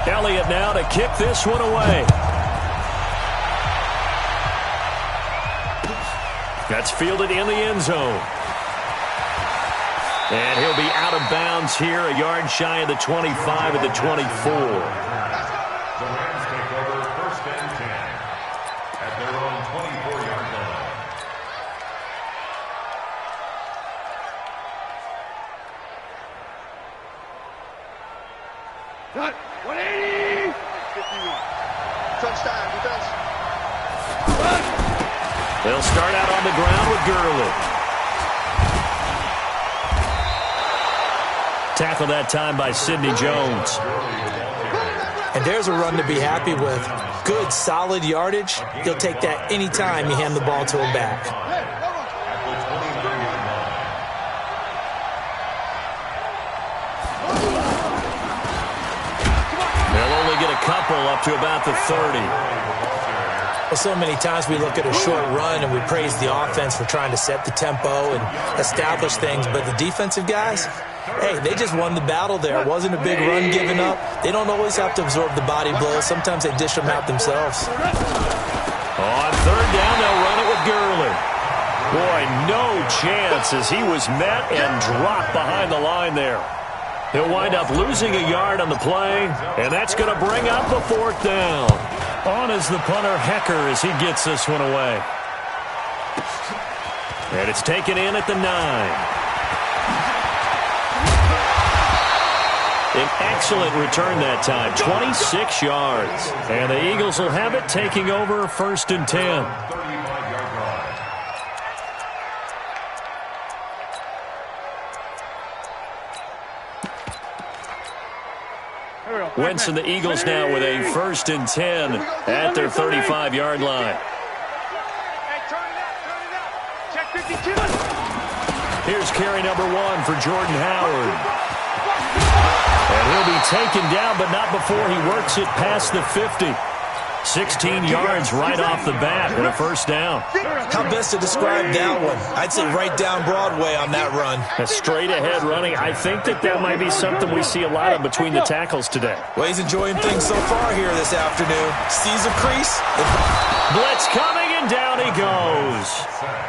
Elliott now to kick this one away. That's fielded in the end zone. And he'll be out of bounds here, a yard shy of the 25 at the 24. The Rams take over 1st and 10 at their own 24-yard line. Cut. 180. 51. Touchdown, defense. They'll start out on the ground with Gurley. Tackled that time by Sidney Jones. And there's a run to be happy with. Good, solid yardage. He'll take that anytime you hand the ball to him back. They'll only get a couple up to about the 30. Well, so many times we look at a short run and we praise the offense for trying to set the tempo and establish things, but the defensive guys, hey, they just won the battle there. It wasn't a big run given up. They don't always have to absorb the body blows. Sometimes they dish them out themselves. On 3rd down, they'll run it with Gurley. Boy, no chance as he was met and dropped behind the line there. He'll wind up losing a yard on the play, and that's going to bring up the 4th down. On is the punter, Hecker, as he gets this one away. And it's taken in at the 9. An excellent return that time, 26 yards. And the Eagles will have it, taking over 1st and 10. Wentz and the Eagles now with a 1st and 10 at their 35-yard line. Here's carry number 1 for Jordan Howard. And he'll be taken down, but not before he works it past the 50. 16 yards right off the bat and a 1st down. How best to describe that one? I'd say right down Broadway on that run. A straight-ahead running. I think that might be something we see a lot of between the tackles today. Well, he's enjoying things so far here this afternoon. Sees a crease. Blitz coming, and down he goes.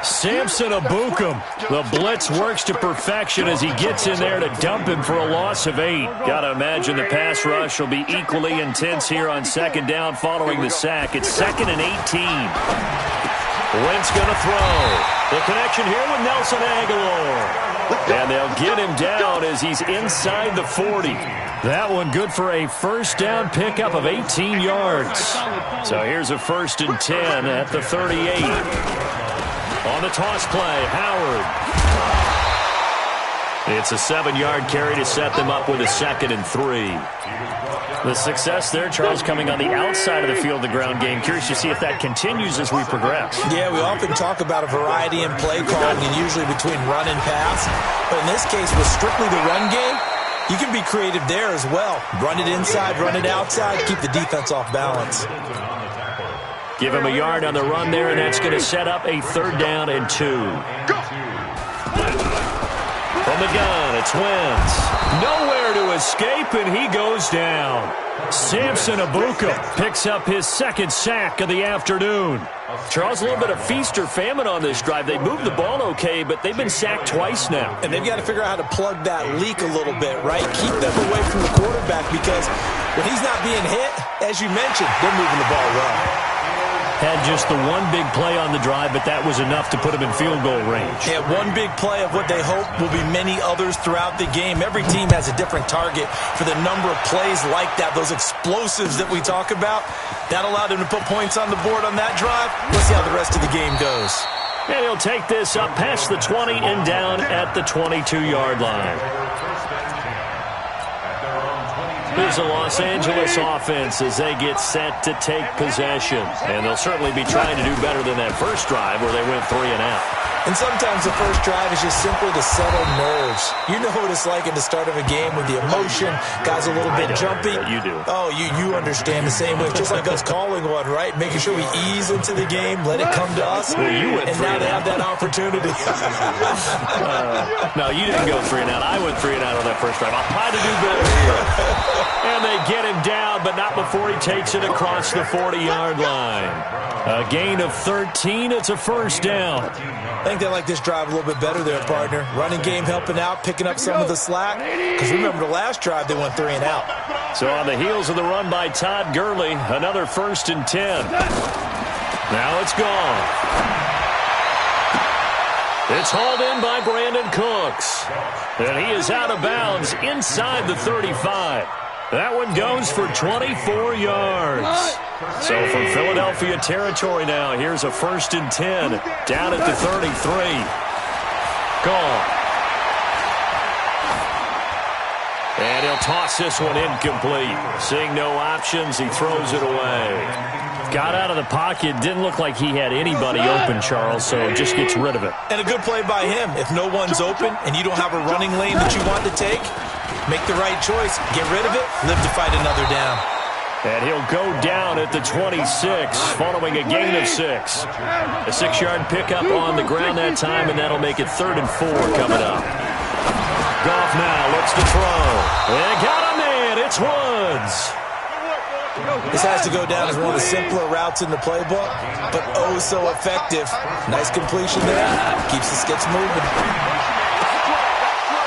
Samson Abukum. The blitz works to perfection as he gets in there to dump him for a loss of 8. Got to imagine the pass rush will be equally intense here on 2nd down following the sack. It's 2nd and 18. Wentz going to throw. The connection here with Nelson Aguilar. And they'll get him down as he's inside the 40. That one good for a 1st down pickup of 18 yards. So here's a 1st and 10 at the 38. On the toss play, Howard. It's a 7-yard carry to set them up with a 2nd and 3. The success there, Charles, coming on the outside of the field, the ground game. Curious to see if that continues as we progress. Yeah, we often talk about a variety in play calling and usually between run and pass. But in this case, with strictly the run game, you can be creative there as well. Run it inside, run it outside, keep the defense off balance. Give him a yard on the run there, and that's going to set up a 3rd down and 2. From the gun, it's Wentz. Nowhere to escape, and he goes down. Samson Abukum picks up his 2nd sack of the afternoon. Charles, a little bit of feast or famine on this drive. They moved the ball okay, but they've been sacked twice now. And they've got to figure out how to plug that leak a little bit, right? Keep them away from the quarterback because when he's not being hit, as you mentioned, they're moving the ball well. Had just the one big play on the drive, but that was enough to put him in field goal range. Yeah, one big play of what they hope will be many others throughout the game. Every team has a different target for the number of plays like that, those explosives that we talk about. That allowed him to put points on the board on that drive. Let's see how the rest of the game goes. And he'll take this up past the 20 and down at the 22-yard line. Here's the Los Angeles offense as they get set to take possession. And they'll certainly be trying to do better than that first drive where they went 3 and out. And sometimes the first drive is just simply to settle nerves. You know what it's like at the start of a game with the emotion, guys a little bit jumpy. You do. Oh, you understand the same way. It's just like us calling one, right? Making sure we ease into the game, let it come to us. Well, you went and now they have that opportunity. No, you didn't go 3 and out. I went 3 and out on that first drive. I'll try to do better here. And they get him down, but not before he takes it across the 40-yard line. A gain of 13. It's a first down. I think they like this drive a little bit better there, partner. Running game helping out, picking up some of the slack. Because remember, the last drive, they went 3 and out. So on the heels of the run by Todd Gurley, another 1st and 10. Now it's gone. It's hauled in by Brandon Cooks. And he is out of bounds inside the 35. That one goes for 24 yards. So from Philadelphia territory now, here's a 1st and 10 down at the 33. Gone. And he'll toss this one incomplete. Seeing no options, he throws it away. Got out of the pocket. Didn't look like he had anybody open, Charles, so just gets rid of it. And a good play by him. If no one's open and you don't have a running lane that you want to take, make the right choice. Get rid of it. Live to fight another down. And he'll go down at the 26, following a gain of 6. A 6-yard pickup on the ground that time, and that'll make it 3rd and 4 coming up. Goff now looks to throw. And got him in. It's Woods. This has to go down as one of the simpler routes in the playbook, but oh so effective. Nice completion there. Keeps the skits moving.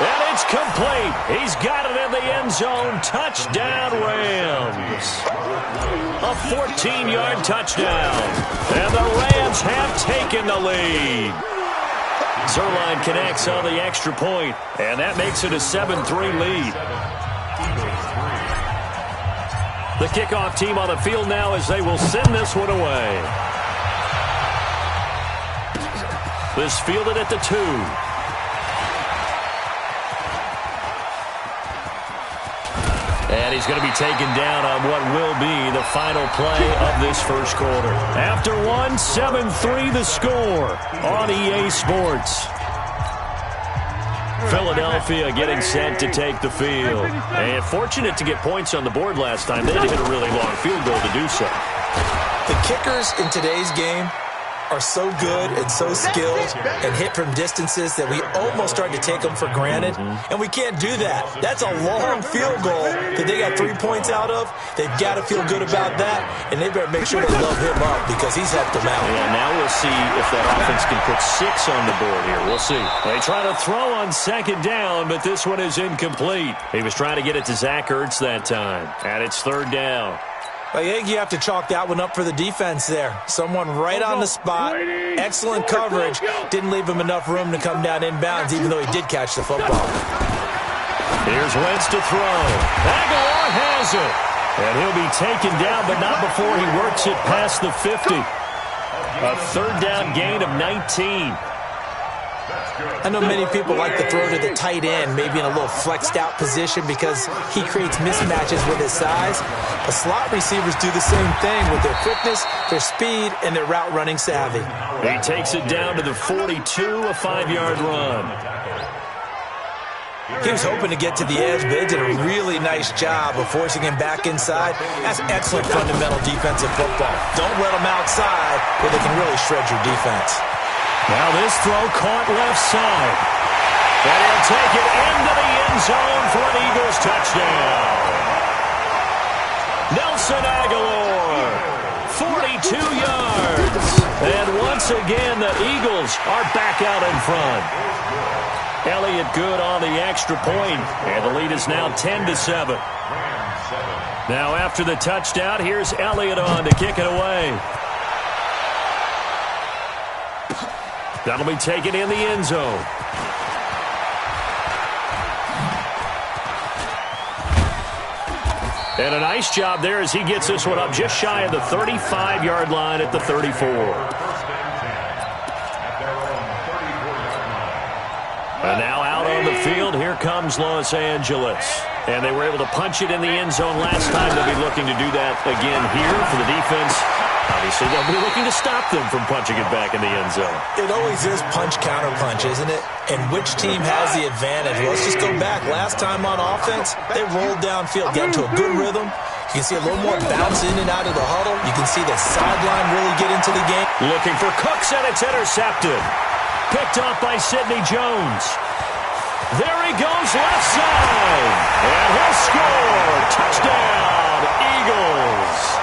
And it's complete. He's got it in the end zone. Touchdown, Rams. A 14-yard touchdown. And the Rams have taken the lead. Zerline connects on the extra point, and that makes it a 7-3 lead. The kickoff team on the field now as they will send this one away. This fielded at the 2. And he's going to be taken down on what will be the final play of this first quarter. After one, 7-3 the score on EA Sports. Philadelphia getting set to take the field. And fortunate to get points on the board last time. They had to hit a really long field goal to do so. The kickers in today's game are so good and so skilled and hit from distances that we almost start to take them for granted. And we can't do that. That's a long field goal that they got 3 points out of. They've got to feel good about that, and they better make sure they load him up because he's helped them out. Yeah, now we'll see if that offense can put 6 on the board here. We'll see. They try to throw on 2nd down, but this one is incomplete. He was trying to get it to Zach Ertz that time, and it's 3rd down. I think you have to chalk that one up for the defense there. Someone right on the spot. Excellent coverage. Didn't leave him enough room to come down inbounds, even though he did catch the football. Here's Wentz to throw. Aguilar has it. And he'll be taken down, but not before he works it past the 50. A 3rd down gain of 19. I know many people like to throw to the tight end, maybe in a little flexed out position because he creates mismatches with his size. But slot receivers do the same thing with their quickness, their speed, and their route running savvy. He takes it down to the 42, a 5-yard run. He was hoping to get to the edge, but they did a really nice job of forcing him back inside. That's excellent fundamental defensive football. Don't let them outside where they can really shred your defense. Now this throw caught left side. And he'll take it into the end zone for an Eagles touchdown. Nelson Aguilar, 42 yards. And once again, the Eagles are back out in front. Elliott good on the extra point, and the lead is now 10-7. Now after the touchdown, here's Elliott on to kick it away. That'll be taken in the end zone. And a nice job there as he gets this one up just shy of the 35-yard line at the 34. And now out on the field, here comes Los Angeles. And they were able to punch it in the end zone last time. They'll be looking to do that again here for the defense. Obviously, they'll be looking to stop them from punching it back in the end zone. It always is punch-counter-punch, isn't it? And which team has the advantage? Well, let's just go back. Last time on offense, they rolled downfield, got into a good rhythm. You can see a little more bounce in and out of the huddle. You can see the sideline really get into the game. Looking for Cooks, and it's intercepted. Picked off by Sidney Jones. There he goes, left side. And he'll score. Touchdown, Eagles.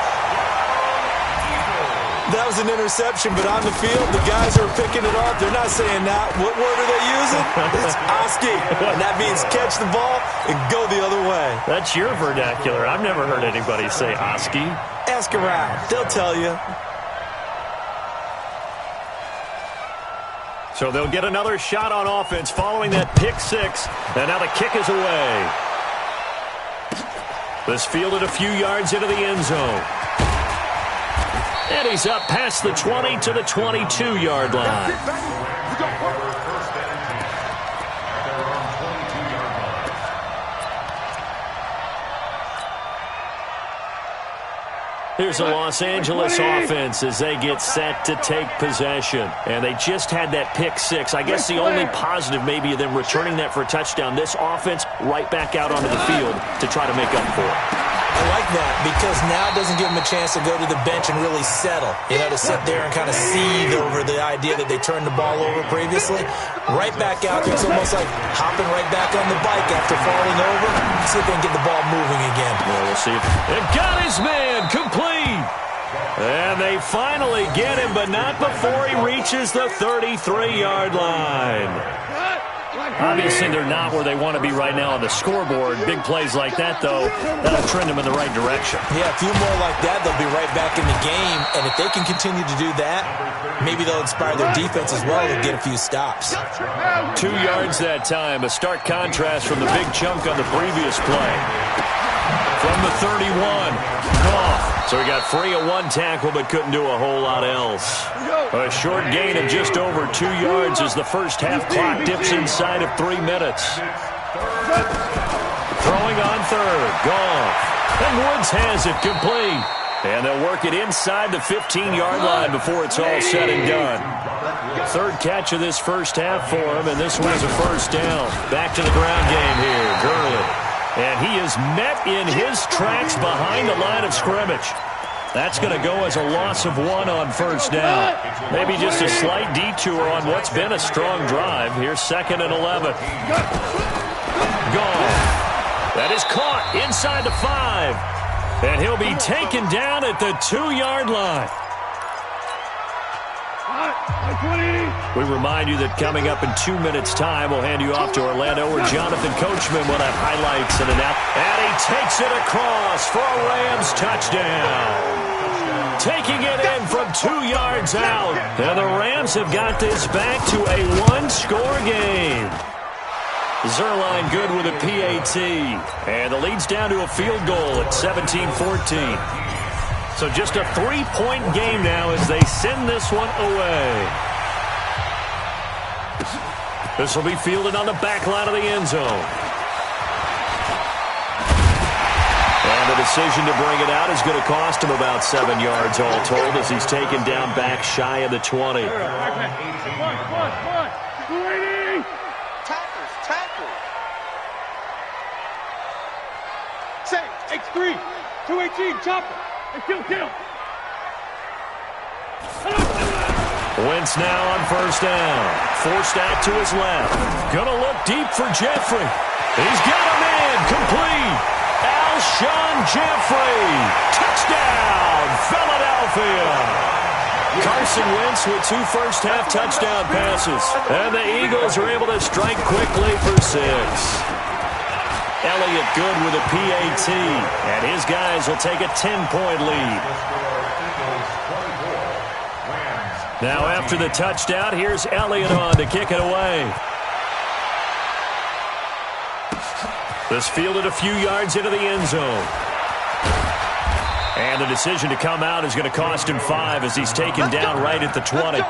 That was an interception, but on the field, the guys who are picking it off, they're not saying that. What word are they using? It's Oski. And that means catch the ball and go the other way. That's your vernacular. I've never heard anybody say Oski. Ask around. They'll tell you. So they'll get another shot on offense following that pick six. And now the kick is away. This fielded a few yards into the end zone. And he's up past the 20 to the 22-yard line. Here's the Los Angeles offense as they get set to take possession. And they just had that pick six. I guess the only positive maybe of them returning that for a touchdown. This offense right back out onto the field to try to make up for it. I like that because now it doesn't give them a chance to go to the bench and really settle. You know, to sit there and kind of seethe over the idea that they turned the ball over previously. Right back out there. It's almost like hopping right back on the bike after falling over. See if they can get the ball moving again. Well, we'll see. It got his man complete. And they finally get him, but not before he reaches the 33-yard line. Obviously, they're not where they want to be right now on the scoreboard. Big plays like that, though, that'll trend them in the right direction. Yeah, a few more like that, they'll be right back in the game. And if they can continue to do that, maybe they'll inspire their defense as well to get a few stops. 2 yards that time, a stark contrast from the big chunk on the previous play. From the 31, Goff. So he got free of one tackle but couldn't do a whole lot else. A short gain of just over 2 yards as the first half clock dips inside of 3 minutes. Throwing on third, Goff. And Woods has it complete. And they'll work it inside the 15-yard line before it's all said and done. Third catch of this first half for him, and this one is a first down. Back to the ground game here, Gurley. And he is met in his tracks behind the line of scrimmage. That's going to go as a loss of 1 on first down. Maybe just a slight detour on what's been a strong drive. Here's 2nd and 11. Gone. That is caught inside the 5. And he'll be taken down at the 2-yard line. We remind you that coming up in 2 minutes' time, we'll hand you off to Orlando, where Jonathan Coachman will have highlights and an out. And he takes it across for a Rams touchdown. Taking it in from 2 yards out. And the Rams have got this back to a 1-score game. Zerline good with a PAT. And the lead's down to a field goal at 17-14. So just a 3-point game now as they send this one away. This will be fielded on the back line of the end zone. And the decision to bring it out is going to cost him about 7 yards all told as he's taken down back shy of the 20. Tackles. Say, X3, 218, chopper. Kill. Wentz now on first down. Forced out to his left. Gonna look deep for Jeffrey. He's got a man complete. Alshon Jeffrey. Touchdown, Philadelphia. Carson Wentz with 2 first-half touchdown passes. And the Eagles are able to strike quickly for 6. Elliott good with a PAT. And his guys will take a 10-point lead. Now after the touchdown, here's Elliott on to kick it away. This fielded a few yards into the end zone. And the decision to come out is going to cost him 5 as he's taken down right at the 20.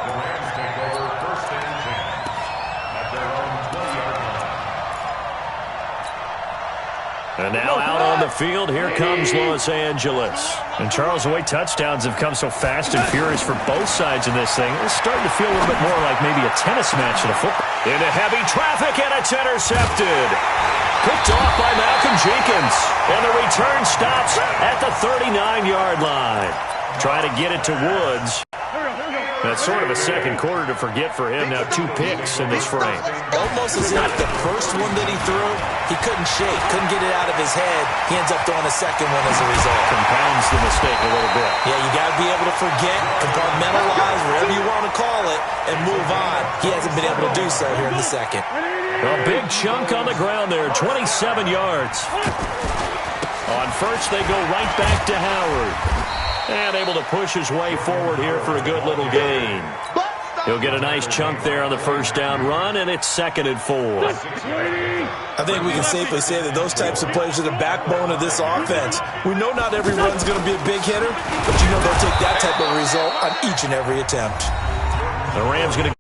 And now out on the field, here comes Los Angeles. And Charles, the way touchdowns have come so fast and furious for both sides in this thing, it's starting to feel a little bit more like maybe a tennis match than a football. Into heavy traffic, and it's intercepted. Picked off by Malcolm Jenkins. And the return stops at the 39-yard line. Try to get it to Woods. That's sort of a second quarter to forget for him. Now 2 picks in this frame. Almost as if the first one that he threw, he couldn't shake, couldn't get it out of his head. He ends up throwing a second one as a result. Compounds the mistake a little bit. Yeah, you got to be able to forget, compartmentalize, whatever you want to call it, and move on. He hasn't been able to do so here in the second. A big chunk on the ground there, 27 yards. On first, they go right back to Howard. And able to push his way forward here for a good little gain. He'll get a nice chunk there on the first down run, and it's 2nd and 4. I think we can safely say that those types of plays are the backbone of this offense. We know not every run's going to be a big hitter, but you know they'll take that type of result on each and every attempt. The Rams going to